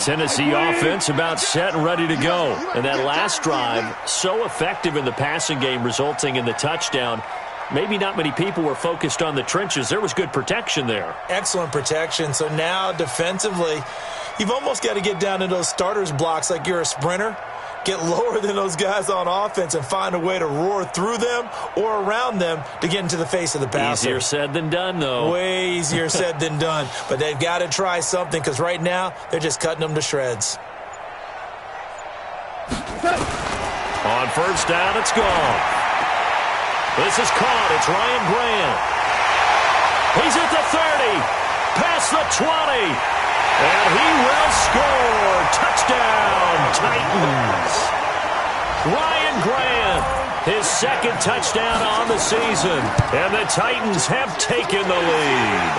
Tennessee offense about set and ready to go. And that last drive, so effective in the passing game, resulting in the touchdown. Maybe not many people were focused on the trenches. There was good protection there. Excellent protection. So now defensively, you've almost got to get down to those starters blocks like you're a sprinter. Get lower than those guys on offense and find a way to roar through them or around them to get into the face of the passer. Easier said than done, though. Way easier said than done. But they've got to try something because right now they're just cutting them to shreds. On first down, it's gone. This is caught. It's Ryan Grant. He's at the 30. Past the 20. And he will score. Touchdown, Titans. Ryan Grant, his second touchdown on the season. And the Titans have taken the lead.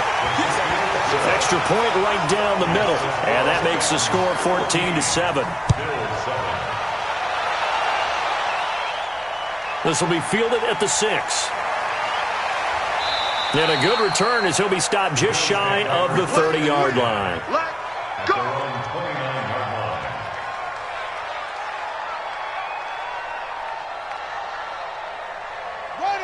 Extra point right down the middle. And that makes the score 14-7. This will be fielded at the 6. And a good return as he'll be stopped just shy of the 30-yard line. Let's go!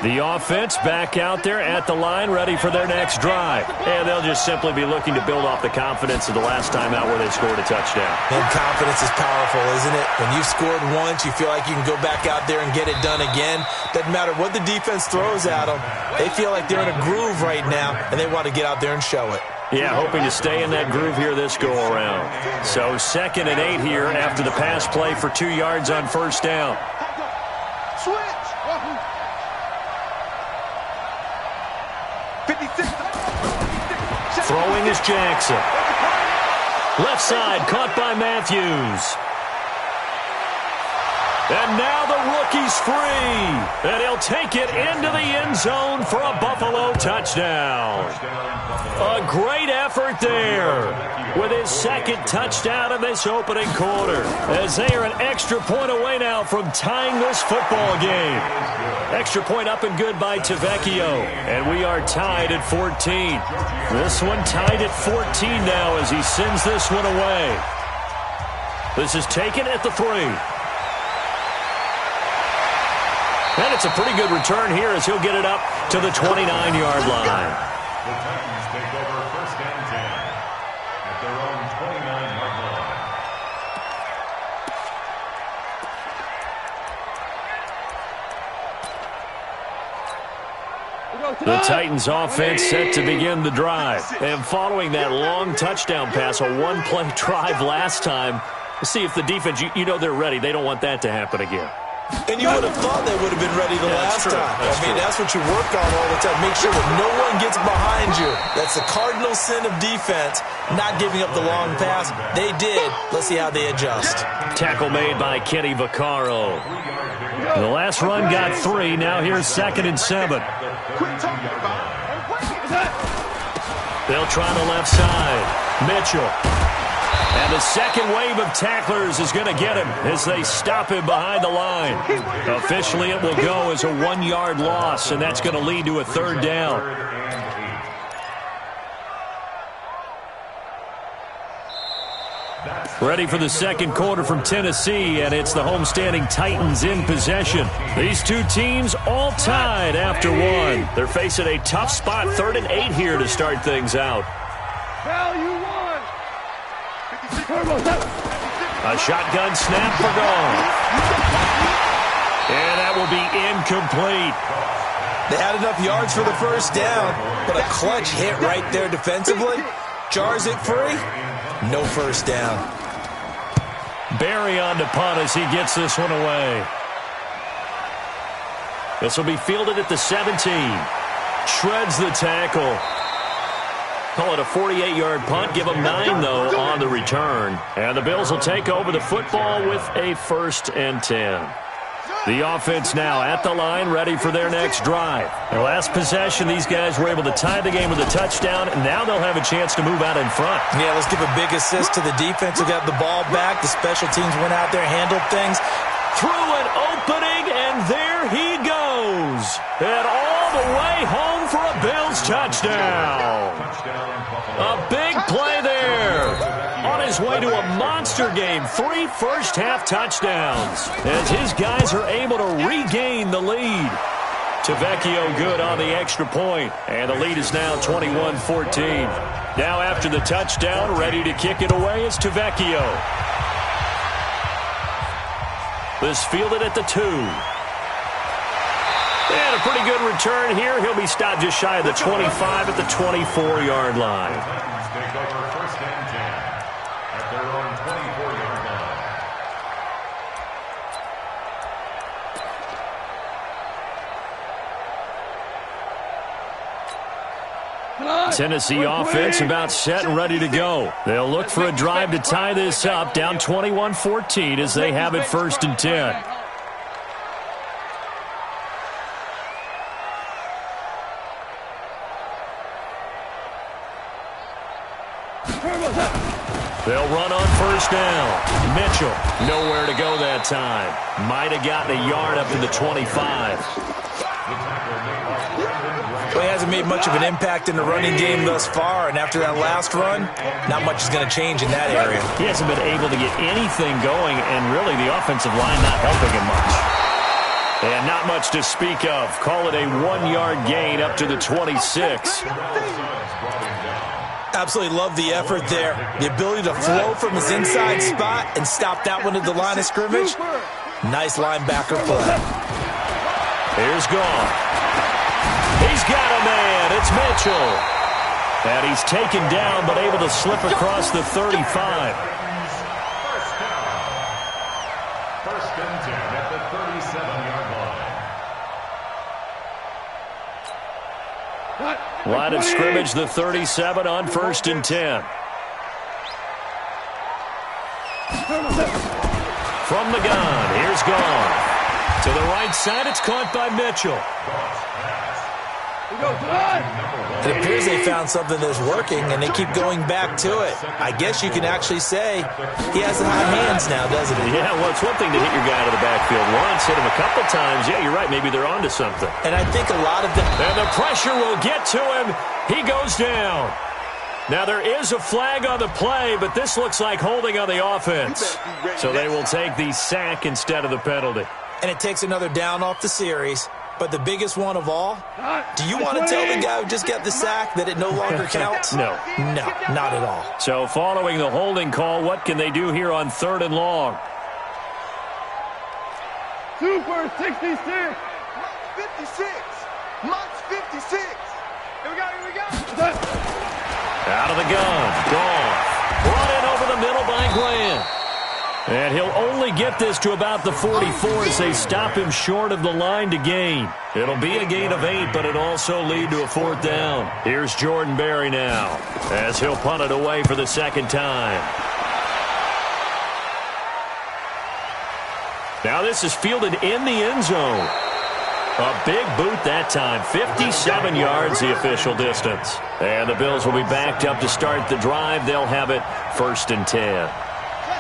The offense back out there at the line, ready for their next drive. And they'll just simply be looking to build off the confidence of the last time out where they scored a touchdown. And confidence is powerful, isn't it? When you've scored once, you feel like you can go back out there and get it done again. Doesn't matter what the defense throws at them. They feel like they're in a groove right now, and they want to get out there and show it. Yeah, hoping to stay in that groove here this go-around. So 2nd and 8 here after the pass play for 2 yards on first down. Switch! 56. Throwing is Jackson. Left side, caught by Matthews. And now the rookie's free. And he'll take it into the end zone for a Buffalo touchdown. A great effort there with his second touchdown in this opening quarter, as they are an extra point away now from tying this football game. Extra point up and good by Tavecchio, and we are tied at 14. This one tied at 14 now as he sends this one away. This is taken at the 3. And it's a pretty good return here as he'll get it up to the 29-yard line. The Titans take over 1st and 10 at their own 29-yard line. The Titans offense set to begin the drive. And following that long touchdown pass, a one-play drive last time, see if the defense, you know they're ready. They don't want that to happen again. And you would have thought they would have been ready the last time. That's what you work on all the time. Make sure that no one gets behind you. That's the cardinal sin of defense, not giving up the long pass. They did. Let's see how they adjust. Tackle made by Kenny Vaccaro. The last run got 3. Now here's 2nd and 7. They'll try the left side. Mitchell. And the second wave of tacklers is going to get him as they stop him behind the line. Officially, it will go as a 1-yard loss, and that's going to lead to a 3rd down. Ready for the second quarter from Tennessee, and it's the homestanding Titans in possession. These two teams all tied after 1. They're facing a tough spot, 3rd and 8 here to start things out. A shotgun snap for goal. And that will be incomplete. They had enough yards for the first down, but a clutch hit right there defensively. Jars it free. No first down. Barry on to punt as he gets this one away. This will be fielded at the 17. Shreds the tackle. Call it a 48-yard punt. Give them 9, though, on the return. And the Bills will take over the football with a 1st and 10. The offense now at the line, ready for their next drive. Their last possession, these guys were able to tie the game with a touchdown, and now they'll have a chance to move out in front. Yeah, let's give a big assist to the defense who got the ball back. The special teams went out there, handled things. Through an opening, and there he goes. And all the way home for a Bills touchdown. A big play there. On his his way to a monster game. 3 first-half touchdowns as his guys are able to regain the lead. Tavecchio good on the extra point, and the lead is now 21-14. Now after the touchdown, ready to kick it away is Tavecchio. This fielded at the 2. And a pretty good return here. He'll be stopped just shy of the 25 at the 24-yard line. Take over first and 10 at their own 24-yard line. Tennessee offense about set and ready to go. They'll look for a drive to tie this up, down 21-14 as they have it first and 10. They'll run on first down. Mitchell, nowhere to go that time. Might have gotten a yard up to the 25. Well, he hasn't made much of an impact in the running game thus far, and after that last run, not much is going to change in that area. He hasn't been able to get anything going, and really the offensive line not helping him much. And not much to speak of. Call it a 1-yard gain up to the 26. Absolutely love the effort there. The ability to flow from his inside spot and stop that one at the line of scrimmage. Nice linebacker play. Here's Goff. He's got a man. It's Mitchell. And he's taken down but able to slip across the 35. First and 10 at the 37-yard line. Line of scrimmage, the 37 on first and 10. From the gun, here's Goff. To the right side, it's caught by Mitchell. It appears they found something that's working, and they keep going back to it. I guess you can actually say he has the hot hands now, doesn't he? Yeah, well, it's one thing to hit your guy out of the backfield once, hit him a couple times. Yeah, you're right. Maybe they're onto something. And I think a lot of them... And the pressure will get to him. He goes down. Now, there is a flag on the play, but this looks like holding on the offense. So they will take the sack instead of the penalty. And it takes another down off the series. But the biggest one of all, do you want to tell the guy who just got the sack that it no longer counts? No. No, not at all. So following the holding call, what can they do here on 3rd and long? Super 66. 56. Mott's 56. Here we go. Out of the gun. Gone. Brought in over the middle by Grant. And he'll only get this to about the 44 as they stop him short of the line to gain. It'll be a gain of 8, but it'll also lead to a 4th down. Here's Jordan Berry now as he'll punt it away for the second time. Now this is fielded in the end zone. A big boot that time. 57 yards the official distance. And the Bills will be backed up to start the drive. They'll have it first and 10.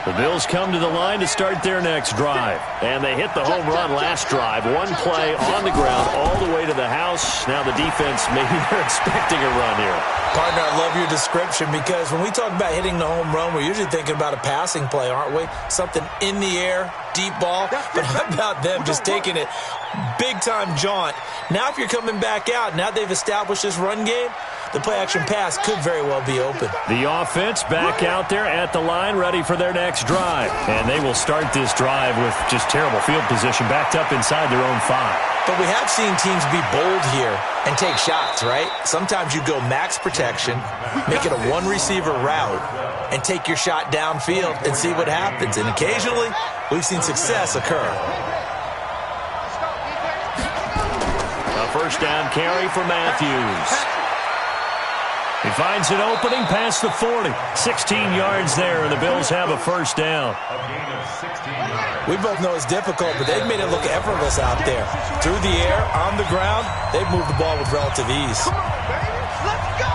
The Bills come to the line to start their next drive. And they hit the home run last drive. One play on the ground all the way to the house. Now the defense, maybe they're expecting a run here. Partner, I love your description because when we talk about hitting the home run, we're usually thinking about a passing play, aren't we? Something in the air, deep ball. But how about them just taking it big-time jaunt? Now if you're coming back out, now they've established this run game, the play-action pass could very well be open. The offense back out there at the line, ready for their next drive. And they will start this drive with just terrible field position, backed up inside their own 5. But we have seen teams be bold here and take shots, right? Sometimes you go max protection, make it a one-receiver route, and take your shot downfield and see what happens. And occasionally, we've seen success occur. A first down carry for Matthews. He finds an opening past the 40. 16 yards there, and the Bills have a first down. A gain of 16 yards. We both know it's difficult, but they've made it look effortless out there. Through the air, on the ground, they've moved the ball with relative ease. Come on, baby. Let's go.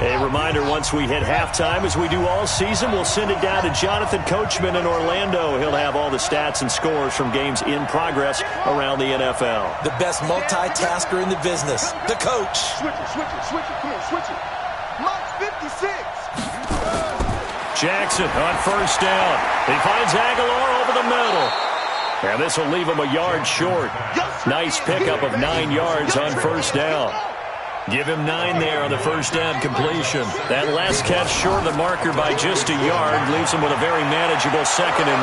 A reminder, once we hit halftime, as we do all season, we'll send it down to Jonathan Coachman in Orlando. He'll have all the stats and scores from games in progress around the NFL. The best multitasker in the business, the coach. Switch it. Come on, switch it. Monk's 56. Jackson on first down. He finds Aguilar over the middle. And this will leave him a yard short. Nice pickup of 9 yards on first down. Give him 9 there on the first down completion. That last catch short of the marker by just a yard leaves him with a very manageable 2nd and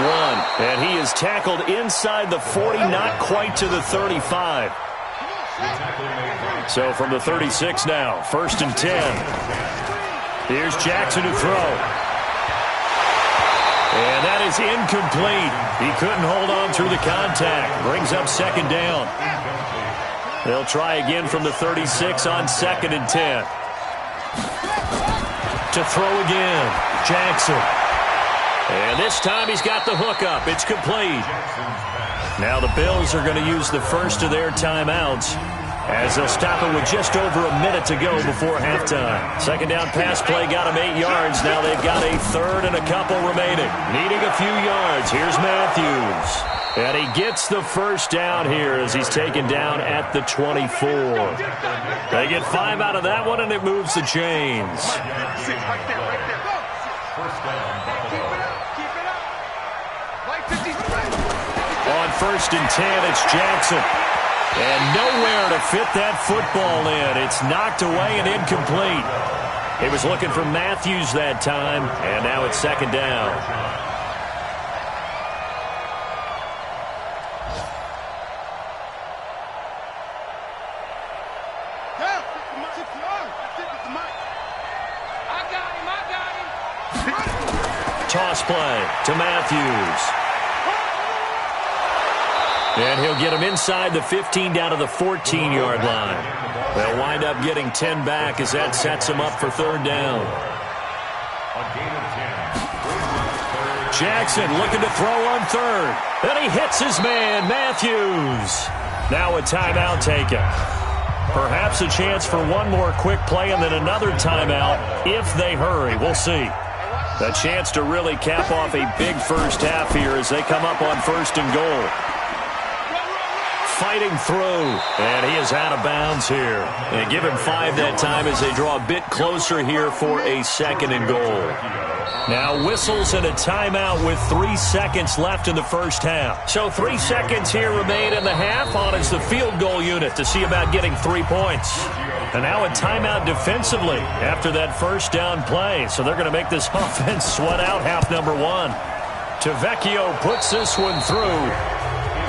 1. And he is tackled inside the 40, not quite to the 35. So from the 36 now, 1st and 10. Here's Jackson to throw. And that is incomplete. He couldn't hold on through the contact. Brings up 2nd down. They'll try again from the 36 on 2nd and 10. To throw again, Jackson. And this time he's got the hook up. It's complete. Now the Bills are going to use the first of their timeouts, as they'll stop it with just over a minute to go before halftime. 2nd down pass play got them 8 yards. Now they've got a 3rd and a couple remaining. Needing a few yards. Here's Matthews. And he gets the first down here as he's taken down at the 24. They get 5 out of that one, and it moves the chains. On 1st and 10, it's Jackson. And nowhere to fit that football in. It's knocked away and incomplete. He was looking for Matthews that time, and now it's 2nd down. Toss play to Matthews. And he'll get him inside the 15 down to the 14-yard line. They'll wind up getting 10 back as that sets him up for 3rd down. Jackson looking to throw on 3rd. And he hits his man, Matthews. Now a timeout taken. Perhaps a chance for one more quick play and then another timeout if they hurry. We'll see. A chance to really cap off a big first half here as they come up on 1st and goal. Fighting through, and he is out of bounds here. And give him 5 that time as they draw a bit closer here for a 2nd and goal. Now whistles and a timeout with 3 seconds left in the first half. So 3 seconds here remain in the half. On is the field goal unit to see about getting 3 points. And now a timeout defensively after that first down play. So they're going to make this offense sweat out half number 1. Tavecchio puts this one through.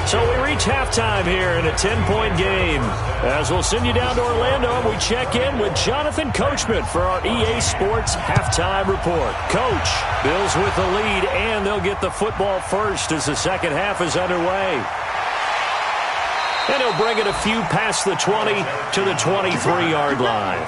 So we reach halftime here in a 10-point game. As we'll send you down to Orlando, and we check in with Jonathan Coachman for our EA Sports Halftime Report. Coach, Bills with the lead, and they'll get the football first as the second half is underway. And he'll bring it a few past the 20 to the 23-yard line.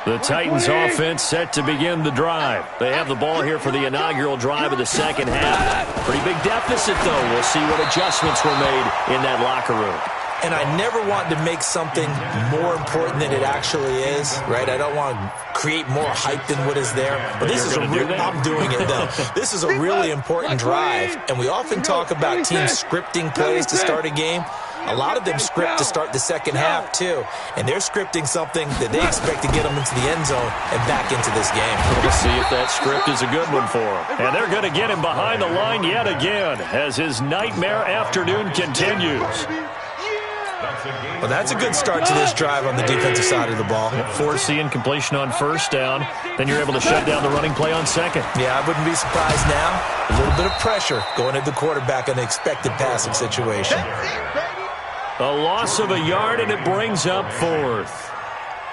The Titans offense set to begin the drive. They have the ball here for the inaugural drive of the second half. Pretty big deficit, though. We'll see what adjustments were made in that locker room. And I never want to make something more important than it actually is, right? I don't want to create more hype than what is there. But this is I'm doing it, though. This is a really important drive. And we often talk about teams scripting plays to start a game. A lot of them script to start the second half, too. And they're scripting something that they expect to get them into the end zone and back into this game. We'll see if that script is a good one for him. And they're going to get him behind the line yet again as his nightmare afternoon continues. Well, that's a good start to this drive on the defensive side of the ball. Forcing completion on first down. Then you're able to shut down the running play on second. Yeah, I wouldn't be surprised now. A little bit of pressure going at the quarterback in the expected passing situation. A loss of a yard, and it brings up 4th.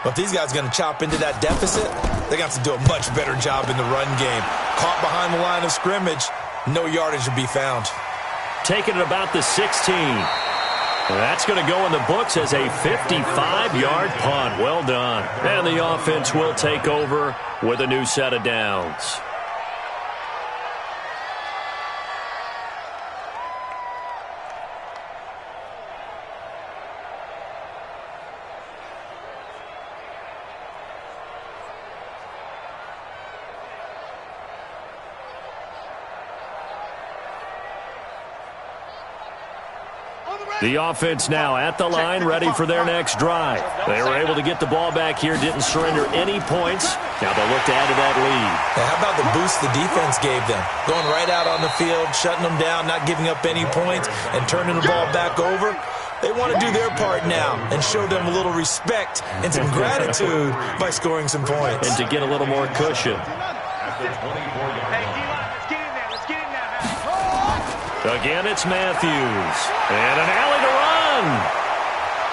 But if these guys are going to chop into that deficit, they're going to have to do a much better job in the run game. Caught behind the line of scrimmage, no yardage to be found. Taking it about the 16. That's going to go in the books as a 55-yard punt. Well done. And the offense will take over with a new set of downs. The offense now at the line, ready for their next drive. They were able to get the ball back here, didn't surrender any points. Now they'll look to add to that lead. Now, how about the boost the defense gave them? Going right out on the field, shutting them down, not giving up any points, and turning the ball back over. They want to do their part now and show them a little respect and some gratitude by scoring some points. And to get a little more cushion. Again, it's Matthews. And an alley to run.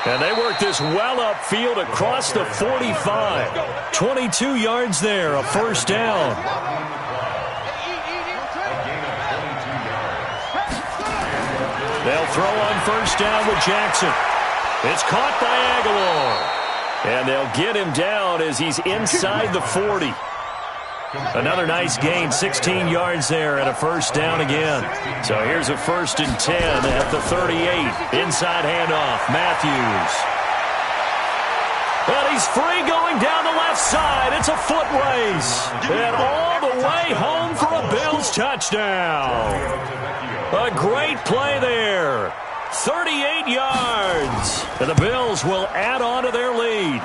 And they work this well upfield across the 45. 22 yards there, a first down. They'll throw on first down with Jackson. It's caught by Aguilar. And they'll get him down as he's inside the 40. Another nice gain, 16 yards there, and a first down again. So here's a 1st and 10 at the 38. Inside handoff, Matthews. And he's free going down the left side. It's a foot race. And all the way home for a Bills touchdown. A great play there. 38 yards. And the Bills will add on to their lead.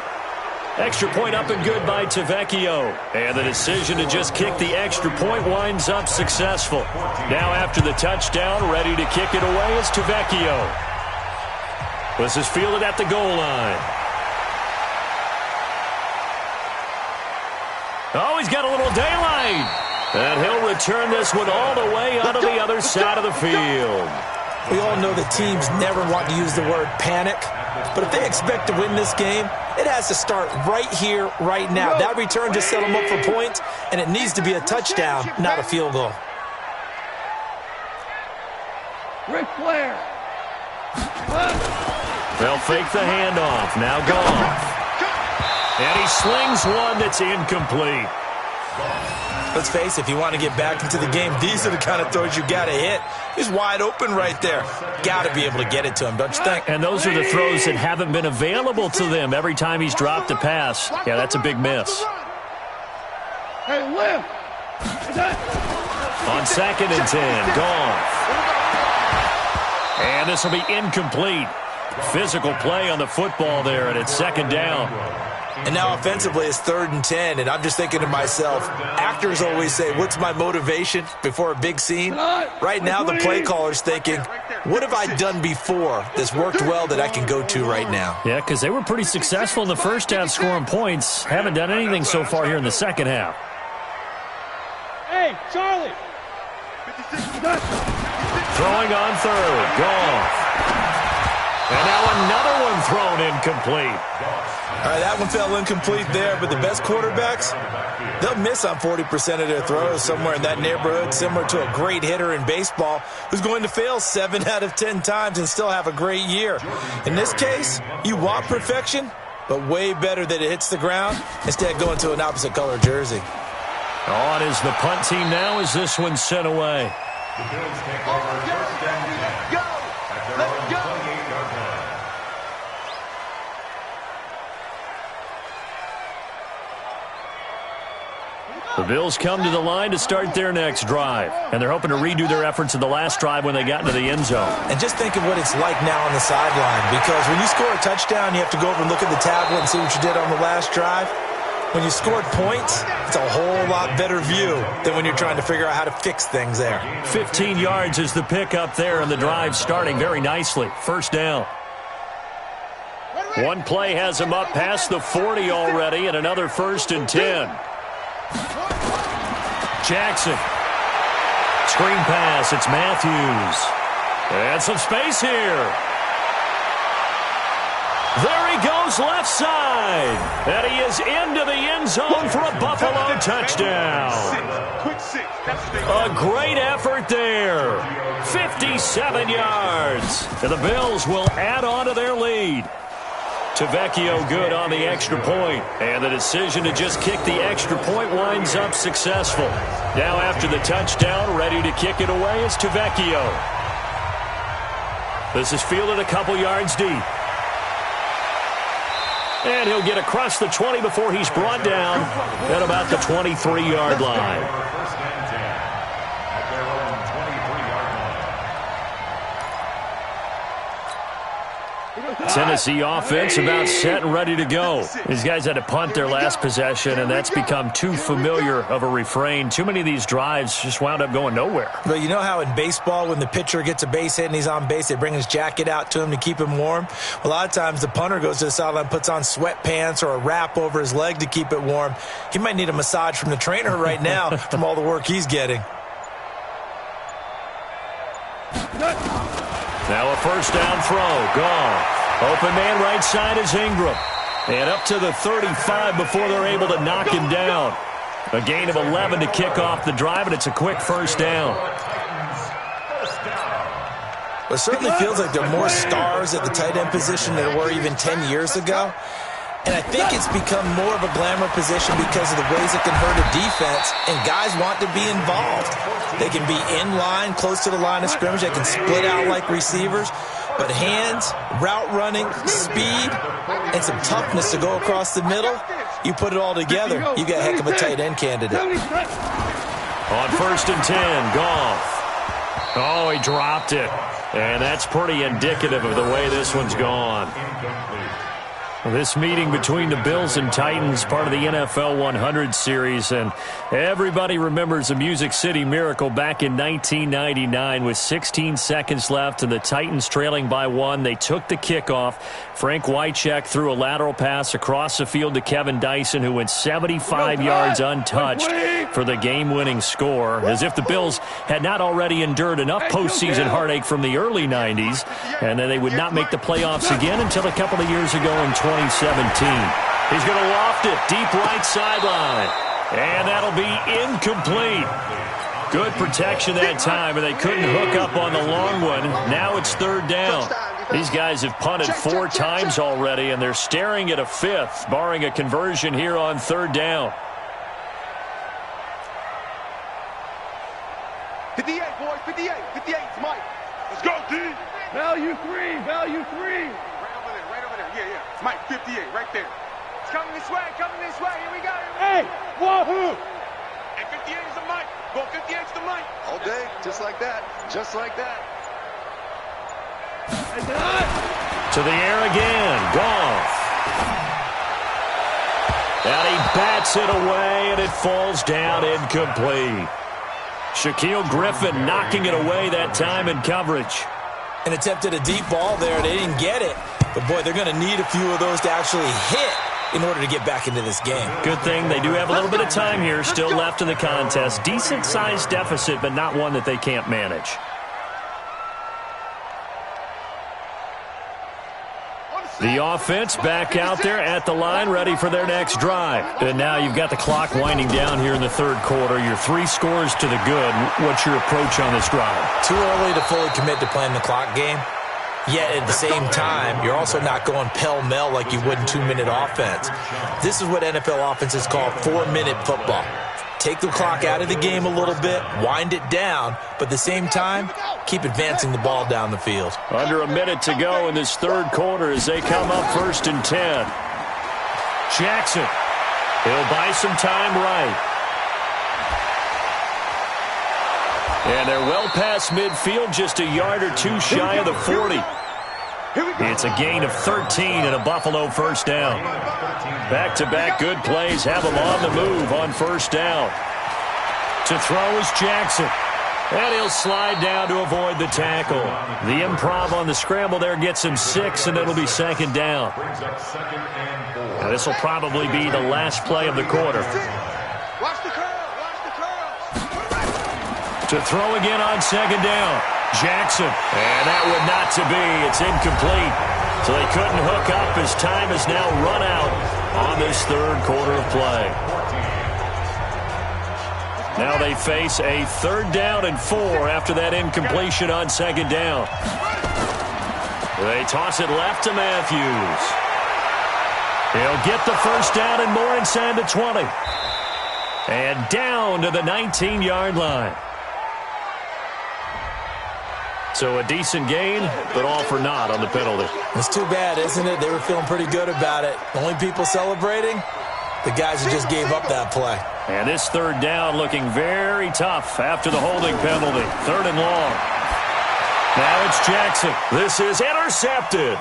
Extra point up and good by Tavecchio. And the decision to just kick the extra point winds up successful. Now after the touchdown, ready to kick it away is Tavecchio. This is fielded at the goal line. Oh, he's got a little daylight. And he'll return this one all the way onto the other side of the field. We all know that teams never want to use the word panic. But if they expect to win this game, it has to start right here, right now. That return just set them up for points, and it needs to be a touchdown, not a field goal. Ric Flair. They'll fake the handoff. Now Goff. And he slings one that's incomplete. Let's face it, if you want to get back into the game, these are the kind of throws you got to hit. He's wide open right there. Got to be able to get it to him, don't you think? And those are the throws that haven't been available to them every time he's dropped a pass. Yeah, that's a big miss. Hey, lift. On 2nd and 10, Goff. And this will be incomplete. Physical play on the football there, and it's 2nd down. And now offensively, it's 3rd and 10, and I'm just thinking to myself, actors always say, what's my motivation before a big scene? Right now, the play caller's thinking, what have I done before that's worked well that I can go to right now? Yeah, because they were pretty successful in the first half scoring points. Haven't done anything so far here in the second half. Hey, Charlie. Throwing on 3rd, Goff. And now another one thrown incomplete. All right, that one fell incomplete there, but the best quarterbacks, they'll miss on 40% of their throws somewhere in that neighborhood, similar to a great hitter in baseball who's going to fail 7 out of 10 times and still have a great year. In this case, you want perfection, but way better that it hits the ground instead of going to an opposite color jersey. On is the punt team now as this one's sent away. The Bills take over 1st and 10 at their own 28-yard line. The Bills come to the line to start their next drive, and they're hoping to redo their efforts in the last drive when they got into the end zone. And just think of what it's like now on the sideline, because when you score a touchdown, you have to go over and look at the tablet and see what you did on the last drive. When you scored points, it's a whole lot better view than when you're trying to figure out how to fix things there. 15 yards is the pickup there, and the drive starting very nicely. 1st down. One play has him up past the 40 already, and another 1st and 10. Jackson. Screen pass. It's Matthews. And some space here. There he goes left side. And he is into the end zone for a Buffalo touchdown. A great effort there. 57 yards. And the Bills will add on to their lead. Tavecchio good on the extra point. And the decision to just kick the extra point winds up successful. Now after the touchdown, ready to kick it away is Tavecchio. This is fielded a couple yards deep. And he'll get across the 20 before he's brought down at about the 23-yard line. 1st and 10 at their own 23-yard line. Tennessee offense about set and ready to go. These guys had to punt their last possession, and that's become too familiar of a refrain. Too many of these drives just wound up going nowhere. But you know how in baseball, when the pitcher gets a base hit and he's on base, they bring his jacket out to him to keep him warm? A lot of times the punter goes to the sideline, puts on sweatpants or a wrap over his leg to keep it warm. He might need a massage from the trainer right now from all the work he's getting. Now a first down throw. Gone. Open man right side is Ingram. And up to the 35 before they're able to knock him down. A gain of 11 to kick off the drive, and it's a quick first down. It certainly feels like there are more stars at the tight end position than there were even 10 years ago. And I think it's become more of a glamour position because of the ways it can hurt a defense, and guys want to be involved. They can be in line, close to the line of scrimmage. They can split out like receivers. But hands, route running, speed, and some toughness to go across the middle, you put it all together, you got a heck of a tight end candidate. On first and 10, Goff. Oh, he dropped it. And that's pretty indicative of the way this one's gone. This meeting between the Bills and Titans, part of the NFL 100 series, and everybody remembers the Music City Miracle back in 1999 with 16 seconds left and the Titans trailing by 1. They took the kickoff. Frank Wycheck threw a lateral pass across the field to Kevin Dyson, who went 75 yards untouched for the game-winning score, as if the Bills had not already endured enough postseason heartache from the early 90s, and then they would not make the playoffs again until a couple of years ago in 2017. He's going to loft it deep right sideline, and that'll be incomplete. Good protection that time, and they couldn't hook up on the long one. Now it's third down. These guys have punted 4 times already, and they're staring at a 5th, barring a conversion here on third down. 58, boys, 58, 58, Mike. Let's go, D. Value 3, value 3. Right over there, yeah. Mike, 58, right there. It's coming this way, here we go. Hey, wahoo! And 58 is the Mike. Go 58 is the Mike. All day, just like that, just like that. To the air again, Goff. And he bats it away, and it falls down incomplete. Shaquille Griffin knocking it away that time in coverage. And attempted a deep ball there. They didn't get it. But, boy, they're going to need a few of those to actually hit in order to get back into this game. Good thing they do have a little bit of time here still left in the contest. Decent-sized deficit, but not one that they can't manage. The offense back out there at the line, ready for their next drive. And now you've got the clock winding down here in the third quarter. You're 3 scores to the good. What's your approach on this drive? Too early to fully commit to playing the clock game. Yet at the same time, you're also not going pell-mell like you would in 2-minute offense. This is what NFL offenses call 4-minute football. Take the clock out of the game a little bit, wind it down, but at the same time, keep advancing the ball down the field. Under a minute to go in this third quarter as they come up first and 10. Jackson. He'll buy some time right. And they're well past midfield, just a yard or 2 shy of the 40. It's a gain of 13 and a Buffalo first down. Back-to-back good plays have them on the move on first down. To throw is Jackson. And he'll slide down to avoid the tackle. The improv on the scramble there gets him 6, and it'll be second down. Now this will probably be the last play of the quarter. Watch the curl. To throw again on second down. Jackson. And that one not to be. It's incomplete. So they couldn't hook up as time has now run out on this third quarter of play. Now they face a 3rd down and 4 after that incompletion on second down. They toss it left to Matthews. He'll get the first down and more inside the 20. And down to the 19-yard line. So a decent gain, but all for naught on the penalty. It's too bad, isn't it? They were feeling pretty good about it. Only people celebrating, the guys who just gave up that play. And this third down looking very tough after the holding penalty. 3rd and long. Now it's Jackson. This is intercepted.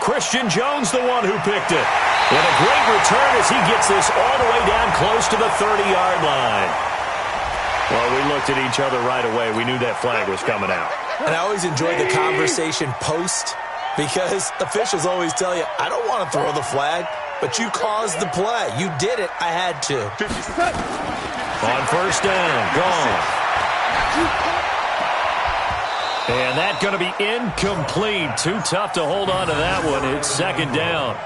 Christian Jones the one who picked it. And a great return as he gets this all the way down close to the 30-yard line. Well, we looked at each other right away. We knew that flag was coming out. And I always enjoy the conversation post because officials always tell you, I don't want to throw the flag, but you caused the play. You did it. I had to. On first down, gone. And that's going to be incomplete. Too tough to hold on to that one. It's second down.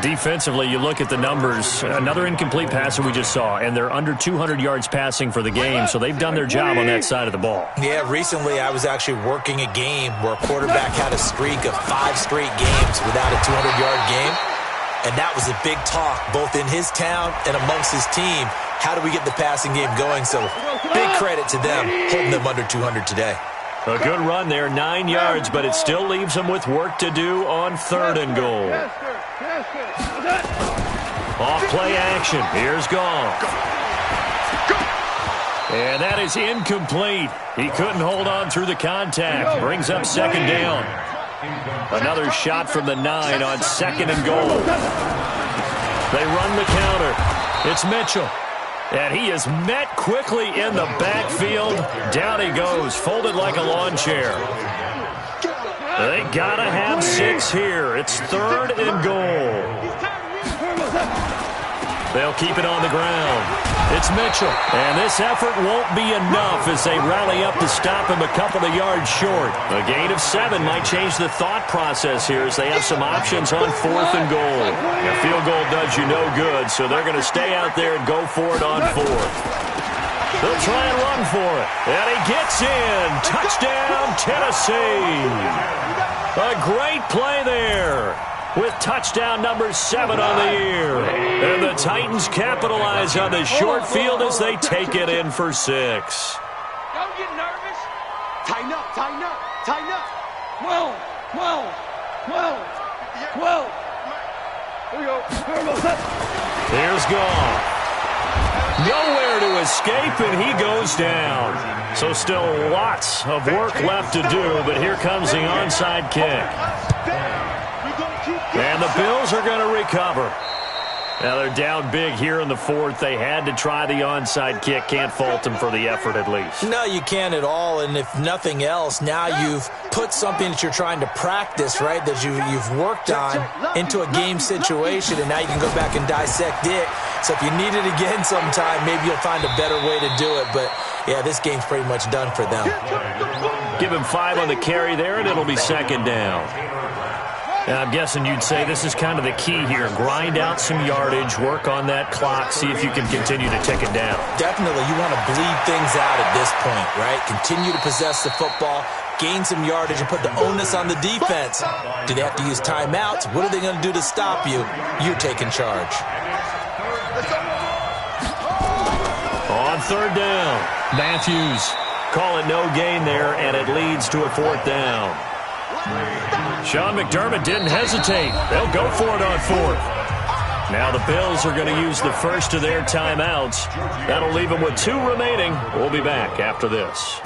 Defensively, you look at the numbers. Another incomplete pass that we just saw, and they're under 200 yards passing for the game, so they've done their job on that side of the ball. Yeah, recently I was actually working a game where a quarterback had a streak of 5 straight games without a 200-yard game, and that was a big talk both in his town and amongst his team. How do we get the passing game going? So big credit to them holding them under 200 today. A good run there, 9 yards, but it still leaves them with work to do on third and goal. Off play action. Here's Goff. And that is incomplete. He couldn't hold on through the contact. Brings up second down. Another shot from the 9 on second and goal. They run the counter. It's Mitchell. And he is met quickly in the backfield. Down he goes, folded like a lawn chair. They got to have 6 here. It's third and goal. They'll keep it on the ground. It's Mitchell. And this effort won't be enough as they rally up to stop him a couple of yards short. A gain of 7 might change the thought process here as they have some options on fourth and goal. A field goal does you no good, so they're going to stay out there and go for it on fourth. They'll try and run for it. And he gets in. Touchdown, Tennessee. A great play there, with touchdown number 7 on the year. And the Titans capitalize on the short field as they take it in for 6. Don't get nervous. Tighten up, tighten up, tighten up. 12, 12, 12, 12. Here we go. Here's Goff. Nowhere to escape, and he goes down. So still lots of work left to do, but here comes the onside kick. And the Bills are going to recover. Now they're down big here in the fourth. They had to try the onside kick. Can't fault them for the effort at least. No, you can't at all. And if nothing else, now you've put something that you're trying to practice, right, that you've worked on into a game situation, and now you can go back and dissect it. So if you need it again sometime, maybe you'll find a better way to do it. But, yeah, this game's pretty much done for them. Give him 5 on the carry there, and it'll be second down. And I'm guessing you'd say this is kind of the key here. Grind out some yardage, work on that clock, see if you can continue to tick it down. Definitely. You want to bleed things out at this point, right? Continue to possess the football, gain some yardage, and put the onus on the defense. Do they have to use timeouts? What are they going to do to stop you? You're taking charge. On third down, Matthews. Call it no gain there, and it leads to a fourth down. Sean McDermott didn't hesitate. They'll go for it on fourth. Now the Bills are going to use the first of their timeouts. That'll leave them with 2 remaining. We'll be back after this.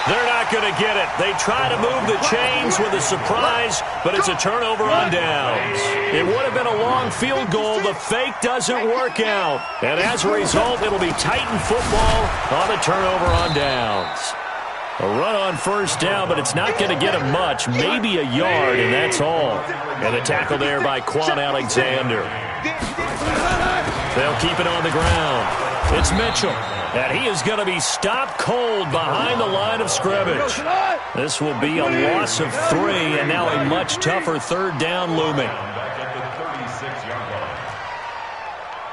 They're not going to get it. They try to move the chains with a surprise, but it's a turnover on downs. It would have been a long field goal. The fake doesn't work out. And as a result, it'll be Titan football on the turnover on downs. A run on first down, but it's not going to get him much. Maybe a yard, and that's all. And a tackle there by Quan Alexander. They'll keep it on the ground. It's Mitchell. And he is going to be stopped cold behind the line of scrimmage. This will be a loss of 3, and now a much tougher third down looming.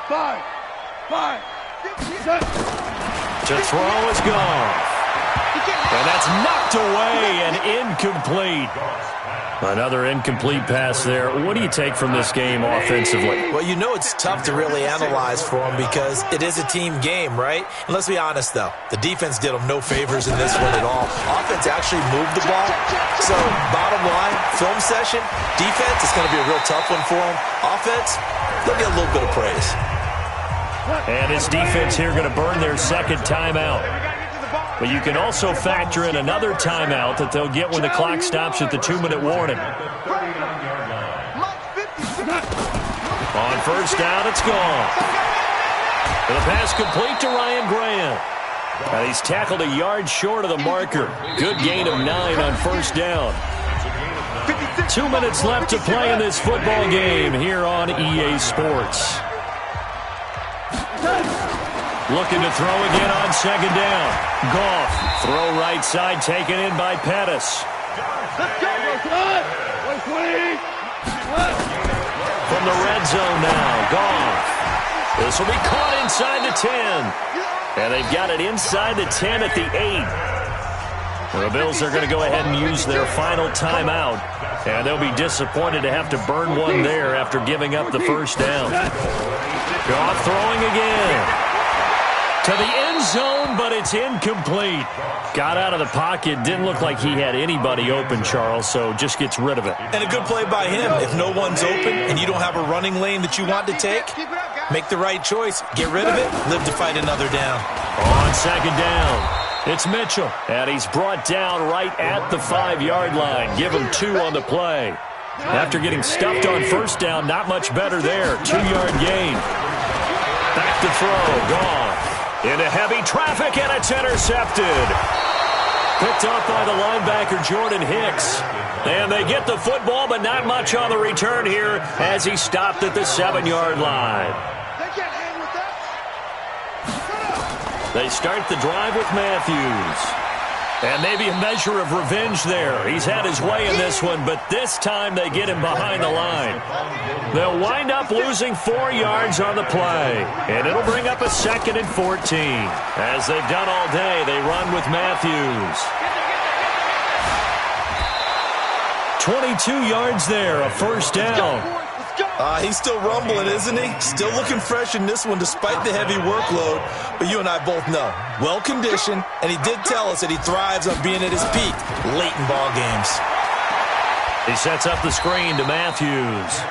5, 5, 6. To throw is gone. And that's knocked away and incomplete. Another incomplete pass there. What do you take from this game offensively? Well, you know it's tough to really analyze for them because it is a team game, right? And let's be honest, though. The defense did them no favors in this one at all. Offense actually moved the ball. So, bottom line, film session, defense is going to be a real tough one for them. Offense, they'll get a little bit of praise. And his defense here going to burn their second timeout. But you can also factor in another timeout that they'll get when the clock stops at the 2-minute warning. On first down, it's gone. And the pass complete to Ryan Grant. And he's tackled a yard short of the marker. Good gain of 9 on first down. 2 minutes left to play in this football game here on EA Sports. Looking to throw again on second down. Goff, throw right side, taken in by Pettis. From the red zone now, Goff. This will be caught inside the 10. And they've got it inside the 10 at the 8. The Bills are going to go ahead and use their final timeout. And they'll be disappointed to have to burn one there after giving up the first down. Goff throwing again. To the end zone, but it's incomplete. Got out of the pocket. Didn't look like he had anybody open, Charles, so just gets rid of it. And a good play by him. If no one's open and you don't have a running lane that you want to take, make the right choice. Get rid of it. Live to fight another down. On second down, it's Mitchell. And he's brought down right at the 5-yard line. Give him 2 on the play. After getting stuffed on first down, not much better there. 2-yard gain. Back to throw. Goff. Into heavy traffic, and it's intercepted. Picked off by the linebacker, Jordan Hicks. And they get the football, but not much on the return here as he stopped at the 7-yard line. They start the drive with Matthews. And maybe a measure of revenge there. He's had his way in this one, but this time they get him behind the line. They'll wind up losing 4 yards on the play. And it'll bring up a 2nd and 14. As they've done all day, they run with Matthews. 22 yards there, a first down. He's still rumbling, isn't he? Still looking fresh in this one despite the heavy workload. But you and I both know, well-conditioned, and he did tell us that he thrives on being at his peak late in ball games. He sets up the screen to Matthews.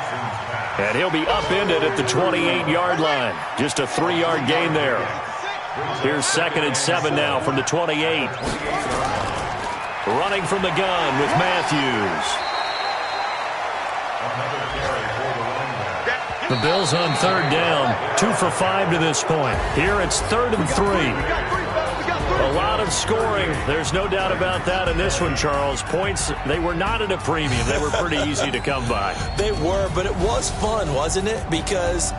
And he'll be upended at the 28-yard line. Just a 3-yard gain there. Here's 2nd and 7 now from the 28. Running from the gun with Matthews. The Bills on 3rd down, 2 for 5 to this point. Here it's 3rd and 3. A lot of scoring. There's no doubt about that in this one, Charles. Points, they were not at a premium. They were pretty easy to come by. They were, but it was fun, wasn't it? Because